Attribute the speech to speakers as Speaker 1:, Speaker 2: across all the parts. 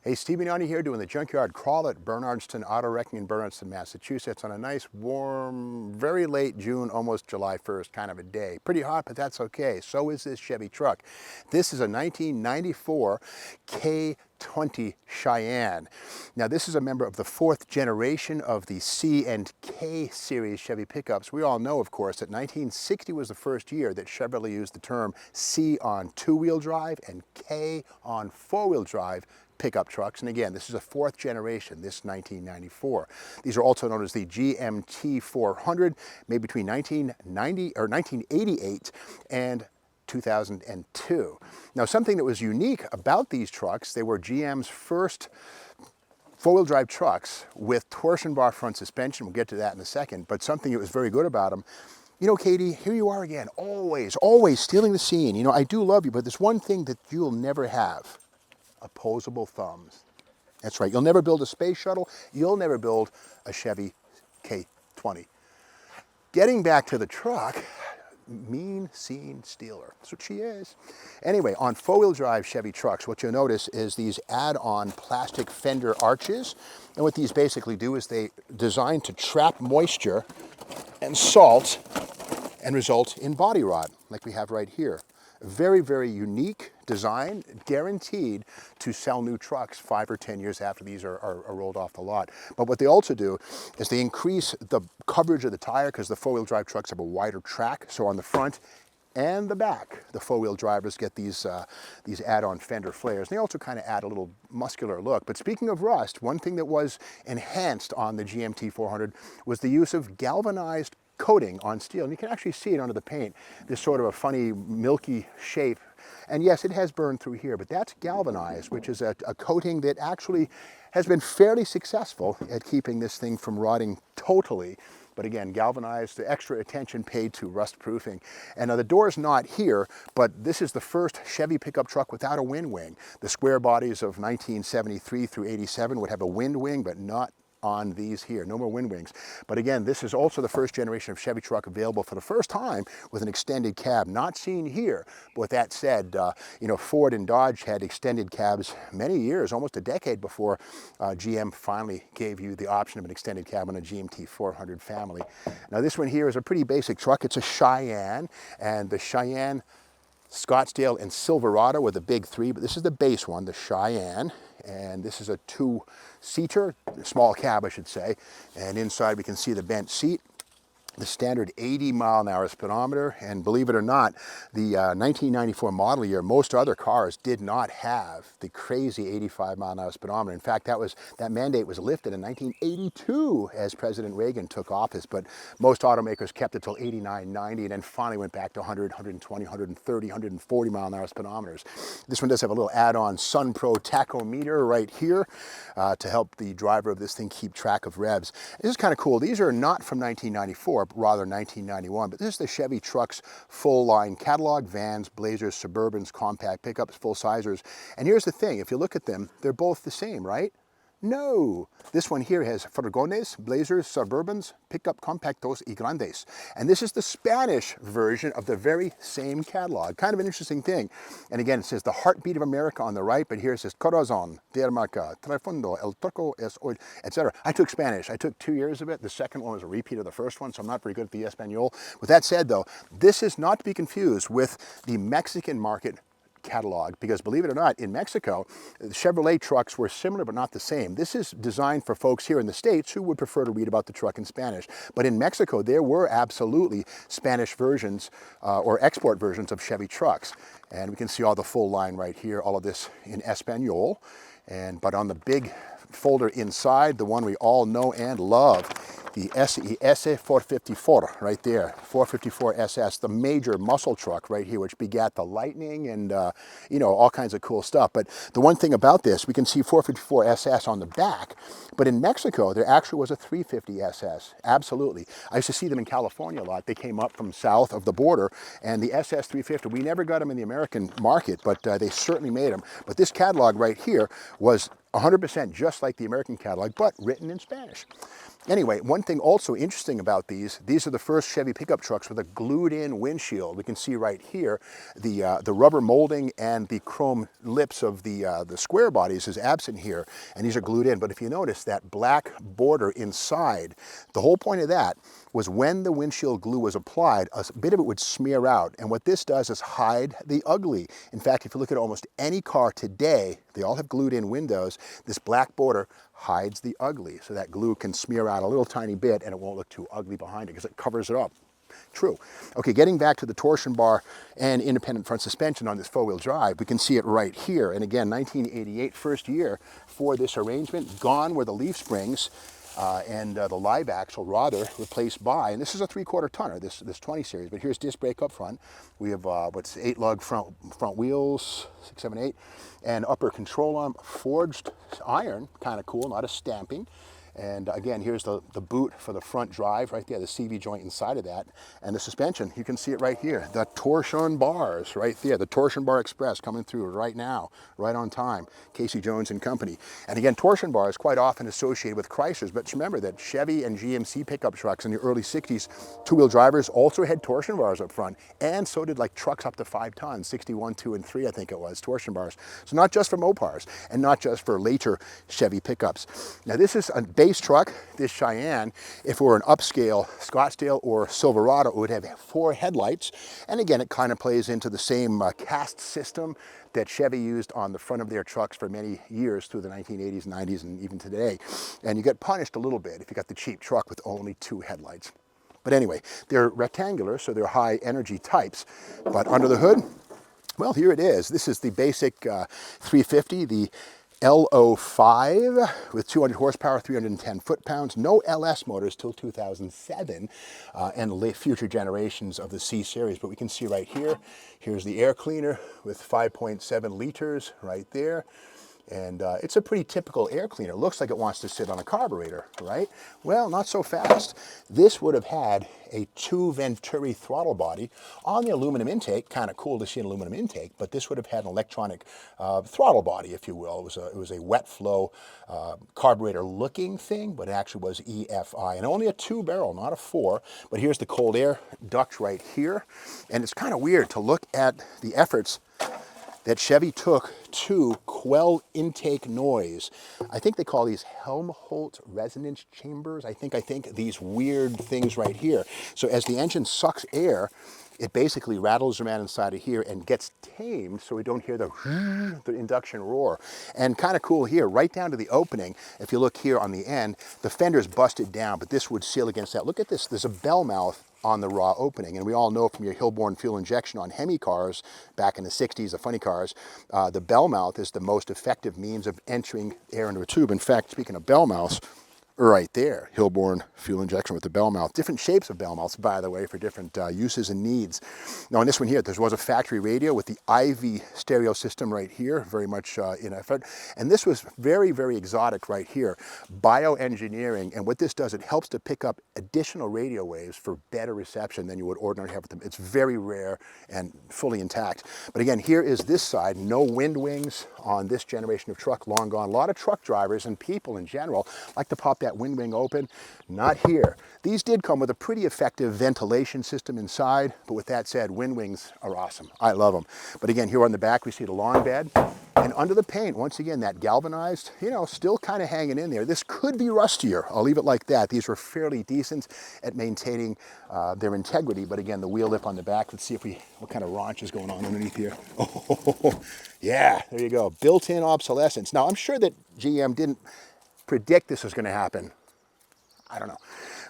Speaker 1: Hey, Steve Mignani here doing the Junkyard Crawl at Bernardston Auto Wrecking in Bernardston, Massachusetts on a nice, warm, very late June, almost July 1st kind of a day. Pretty hot, but that's okay. So is this Chevy truck. This is a 1994 K20 Cheyenne. Now, this is a member of the fourth generation of the C and K series Chevy pickups. We all know, of course, that 1960 was the first year that Chevrolet used the term C on two-wheel drive and K on four-wheel drive pickup trucks. And again, this is a fourth generation, this 1994. These are also known as the GMT 400, made between 1988 and 2002. Now, something that was unique about these trucks, they were GM's first four-wheel drive trucks with torsion bar front suspension. We'll get to that in a second, but something that was very good about them. You know, Katie, here you are again, always stealing the scene. You know, I do love you, but there's one thing that you'll never have. Opposable thumbs. That's right. You'll never build a space shuttle. You'll never build a Chevy K20. Getting back to the truck, mean scene stealer. That's what she is. Anyway, on four-wheel drive Chevy trucks, what you'll notice is these add-on plastic Fender Arches. And what these basically do is they design to trap moisture and salt and result in body rot, like we have right here. Very, very unique design, guaranteed to sell new trucks 5 or 10 years after these are rolled off the lot. But what they also do is they increase the coverage of the tire because the four-wheel drive trucks have a wider track. So on the front and the back, the four-wheel drivers get these add-on fender flares. And they also kind of add a little muscular look. But speaking of rust, one thing that was enhanced on the GMT 400 was the use of galvanized coating on steel, and you can actually see it under the paint, this sort of a funny milky shape. And yes, it has burned through here, but that's galvanized, which is a coating that actually has been fairly successful at keeping this thing from rotting totally. But again, galvanized, the extra attention paid to rust proofing. And now the door's not here, but this is the first Chevy pickup truck without a wind wing. The square bodies of 1973 through 87 would have a wind wing, but not on these here, no more wind wings. But again, this is also the first generation of Chevy truck available for the first time with an extended cab, not seen here. But with that said, you know, Ford and Dodge had extended cabs many years, almost a decade before GM finally gave you the option of an extended cab on a GMT 400 family. Now this one here is a pretty basic truck. It's a Cheyenne, and the Cheyenne, Scottsdale, and Silverado were the big three, but this is the base one, the Cheyenne. And this is a two-seater, small cab, I should say. And inside we can see the bench seat, the standard 80-mile-an-hour speedometer. And believe it or not, the 1994 model year, most other cars did not have the crazy 85-mile-an-hour speedometer. In fact, that mandate was lifted in 1982 as President Reagan took office. But most automakers kept it till 89, 90, and then finally went back to 100, 120, 130, 140-mile-an-hour speedometers. This one does have a little add-on Sun Pro tachometer right here to help the driver of this thing keep track of revs. This is kind of cool. These are not from 1994. Rather 1991, but this is the Chevy trucks full line catalog: vans, Blazers, Suburbans, compact pickups, full sizers. And here's the thing, if you look at them, they're both the same, right? No, this one here has Furgones, Blazers, Suburbans, pickup compactos y grandes. And this is the Spanish version of the very same catalog. Kind of an interesting thing. And again, it says the heartbeat of America on the right, but here it says Corazon de America, Telefondo, El Turco es hoy, etc. I took Spanish. I took 2 years of it. The second one was a repeat of the first one, so I'm not very good at the Espanol. With that said, though, this is not to be confused with the Mexican market catalog, because believe it or not, in Mexico, the Chevrolet trucks were similar but not the same. This is designed for folks here in the States who would prefer to read about the truck in Spanish. But in Mexico, there were absolutely Spanish versions or export versions of Chevy trucks. And we can see all the full line right here, all of this in Espanol. But on the big folder inside, the one we all know and love, the SES 454 right there, 454 SS, the major muscle truck right here, which begat the Lightning and, you know, all kinds of cool stuff. But the one thing about this, we can see 454 SS on the back, but in Mexico, there actually was a 350 SS, absolutely. I used to see them in California a lot. They came up from south of the border, and the SS 350, we never got them in the American market, but they certainly made them. But this catalog right here was 100% just like the American catalog, but written in Spanish. Anyway, one thing also interesting about these are the first Chevy pickup trucks with a glued-in windshield. We can see right here the rubber molding and the chrome lips of the square bodies is absent here, and these are glued in. But if you notice that black border inside, the whole point of that was when the windshield glue was applied, a bit of it would smear out. And what this does is hide the ugly. In fact, if you look at almost any car today, they all have glued in windows. This black border hides the ugly. So that glue can smear out a little tiny bit and it won't look too ugly behind it because it covers it up. True. Okay, getting back to the torsion bar and independent front suspension on this four-wheel drive, we can see it right here. And again, 1988, first year for this arrangement. Gone were the leaf springs. And the live axle rather replaced by, and this is a 3/4 tonner, this 20 series, but here's disc brake up front. We have 8 lug front wheels, 6, 7, 8, and upper control arm forged iron, kind of cool, not a stamping. And again, here's the boot for the front drive right there, the CV joint inside of that. And the suspension, you can see it right here. The torsion bars right there, the Torsion Bar Express coming through right now, right on time. Casey Jones and Company. And again, torsion bars quite often associated with Chryslers, but remember that Chevy and GMC pickup trucks in the early 60s, two-wheel drivers also had torsion bars up front. And so did like trucks up to 5 tons, 61, 2, and 3, I think it was, torsion bars. So not just for Mopars and not just for later Chevy pickups. Now this is a base truck, this Cheyenne. If it were an upscale Scottsdale or Silverado, it would have 4 headlights. And again, it kind of plays into the same cast system that Chevy used on the front of their trucks for many years through the 1980s, 90s, and even today. And you get punished a little bit if you got the cheap truck with only 2 headlights. But anyway, they're rectangular, so they're high energy types. But under the hood, well, here it is. This is the basic 350, the LO5 with 200 horsepower, 310 foot-pounds, no LS motors till 2007, and future generations of the C series. But we can see right here, here's the air cleaner with 5.7 liters right there. And it's a pretty typical air cleaner. It looks like it wants to sit on a carburetor, right? Well, not so fast. This would have had a 2 Venturi throttle body on the aluminum intake. Kind of cool to see an aluminum intake, but this would have had an electronic throttle body, if you will. It was a wet flow carburetor looking thing, but it actually was EFI. And only a 2-barrel, not a 4. But here's the cold air duct right here. And it's kind of weird to look at the efforts that Chevy took to quell intake noise. I think they call these Helmholtz resonance chambers. I think these weird things right here. So as the engine sucks air, it basically rattles around inside of here and gets tamed so we don't hear the induction roar. And kind of cool here, right down to the opening. If you look here on the end, the fender's busted down, but this would seal against that. Look at this, there's a bell mouth on the raw opening. And we all know from your Hilborn fuel injection on Hemi cars back in the 60s, the funny cars, the bell mouth is the most effective means of entering air into a tube. In fact, speaking of bell mouths, right there, Hilborn fuel injection with the bell mouth. Different shapes of bell mouths, by the way, for different uses and needs. Now on this one here, there was a factory radio with the Ivy stereo system right here, very much in effort. And this was very, very exotic right here. Bioengineering, and what this does, it helps to pick up additional radio waves for better reception than you would ordinarily have with them. It's very rare and fully intact. But again, here is this side, no wind wings on this generation of truck, long gone. A lot of truck drivers and people in general like to pop that wind wing open. Not here. These did come with a pretty effective ventilation system inside, but with that said, wind wings are awesome. I love them. But again, here on the back, we see the long bed. And under the paint, once again, that galvanized, you know, still kind of hanging in there. This could be rustier. I'll leave it like that. These were fairly decent at maintaining their integrity. But again, the wheel lip on the back, let's see what kind of raunch is going on underneath here. Oh, yeah, there you go. Built-in obsolescence. Now, I'm sure that GM didn't predict this was going to happen. I don't know.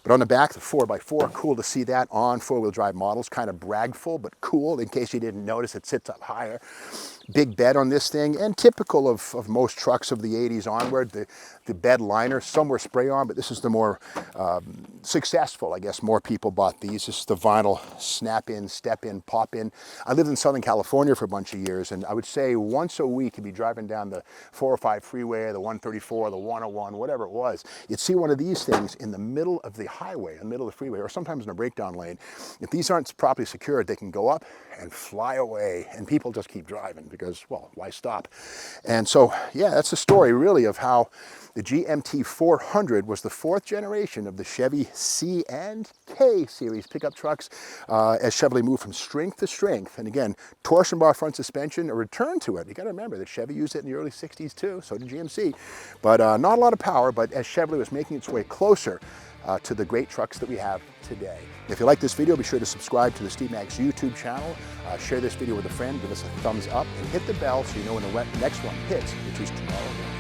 Speaker 1: But on the back, the 4x4, cool to see that on four-wheel drive models. Kind of bragful, but cool. In case you didn't notice, it sits up higher. Big bed on this thing, and typical of most trucks of the 80s onward, the bed liner. Some were spray-on, but this is the more successful. I guess more people bought these. This is the vinyl snap-in, step-in, pop-in. I lived in Southern California for a bunch of years, and I would say once a week you'd be driving down the 405 freeway, the 134, the 101, whatever it was. You'd see one of these things in the middle of the highway, in the middle of the freeway, or sometimes in a breakdown lane. If these aren't properly secured, they can go up and fly away, and people just keep driving because because, well, why stop? And so, yeah, that's the story really of how the GMT 400 was the 4th generation of the Chevy C and K series pickup trucks as Chevrolet moved from strength to strength. And again, torsion bar front suspension, a return to it. You got to remember that Chevy used it in the early 60s too, so did GMC. But not a lot of power, but as Chevrolet was making its way closer to the great trucks that we have today. If you like this video, be sure to subscribe to the Steve Max YouTube channel, share this video with a friend, give us a thumbs up, and hit the bell so you know when the next one hits, which is tomorrow.